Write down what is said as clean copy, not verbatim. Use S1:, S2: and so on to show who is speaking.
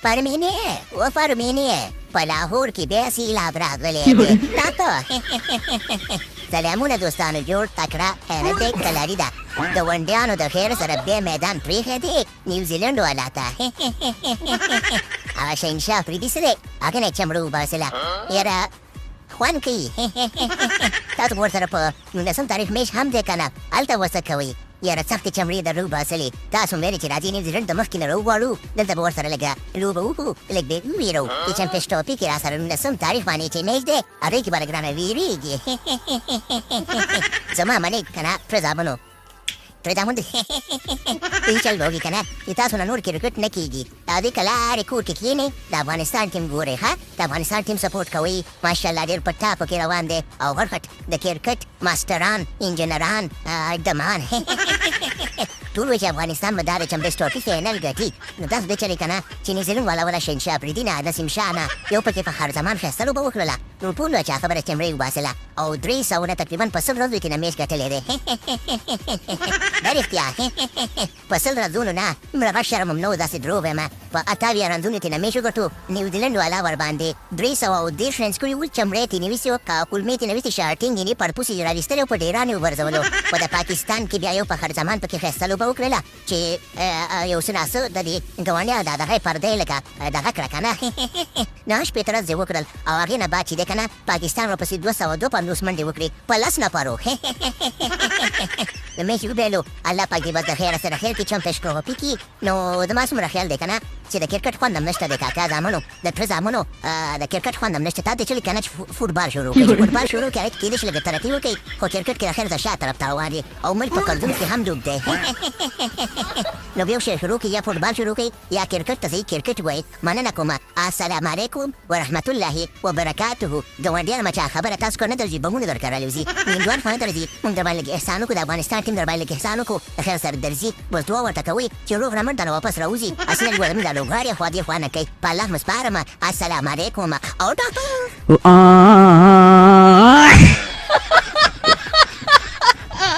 S1: پر مینې و پر مینې په لاهور کې بیا سیلاب راغلی دی دا ته سلامونه دوستانو جوړ تکړه حیرت کلاري ده د ونډیانو د خیر سره بیا میدان پرېښی دی نیوزیلینډ والا ته هغه شهنشاه افریدي څه دی هغه نه چمړه وباسله یاره خوند کوي تاسو ورسره په 19 تاریخ میش هم دی که نه هلته وڅه کوئ یاره سختې چمړې در وباسلې تاسو مې چې راځي نیوزیلینډ د مخکې نه راوغواړو دلته به ورسره لږه لوبه وکړو لږ به وویرو د چمپیونز ټرافي کې راسره 19 تاریخ باندې چې میچ دی هغې کې به ګرانه ویرېږي زما منې که نه پره زامنو پرې دا مونږ دوی چل به وکړي که نه چې تاسو نه نور کرکټ نه کېږي دوی که لارې کور کې کښېنئ د افغانستان ټیم ګورئ ښه د افغانستان ټیم سپورټ کوئ ماشاءالله ډېر په ټاپو کې روان دی او غټ غټ د کرکټ ماسټران انجینران ډمان ټول وایي چې افغانستان به دا د چمپیونز ټرافي فاینل ګټي نو داسې دی چلې که نه چې نیوزیلینډ والا ولا شهنشاه افریدي نه نسیم شاه نه یو پکې فخر زمان ښایسته لوبه وکړله نو ټول وایي چې خبره چمړې وباسله او 300 نه تقریبا په 100 ورځو کې نه میچ ګټلی دی دا رښتیا په 100 ورځونو نه مرغه شرم هم نه و داسې دروغ وایم په 28 رنځونو کې نه میچ وګټو نیوزیلینډ والا ورباندې 330 رنز کړي ول چمړې یې ترې نیوسي وه کولمې یې ترې نیوسي شارټینګ یې پړپوس یې راویستلی او په ډیران یې وغورځولو خو د پاکستان کې بیا یو فخر زمان پکې ښایسته لوبه وکړله چې یو څه ناسه د دې ګاونډیا د دغه پردی لکه دغه کړه که نه 9 ورځې یې وکړل او هغې نه بعد چې دی که نه پاکستان ورپسې 252 منډې وکړې په 10 نفرو د میچ وبایلو الله پاک دې بس د خیره سره خیر کړي چمپیونز ټرافي کې نو زما څومره خیال دی که نه چې د کرکټ خوند هم نشته دی کاکا زامنو د تره زامنو د کرکټ خوند هم نشته تا ته چلې که نه چې فوټبال شروع کړي چې فوټبال شروع کړي کېدای شي لږ ترقي وکړي خو کرکټ کې د خیر ته شا طرف ته روان دي او ملک په قرضونو کې هم ډوب دی نو یو شی شروع کړي یا فوټبال شروع کړي یا کرکټ ته ځئ کرکټ وایي مننه کومه السلام علیکم ورحمت الله وبرکاته ګاونډیانو مچا خبره تاسو کو نه درځي بمونه درکه رالیوځي هندوان خو نه درځي موږ در باندې لږ احسان وکړو د افغانستان ټیم در باندې لږ احسان وکړو د خیر سره درځي بس دعا ورته کوئ چې روغ رمټ دنه واپس راوځي اصلا ګوره موږ دا لوبغاړي خوا دې خوا نه کوي په الله مو سپارم السلام علیکم او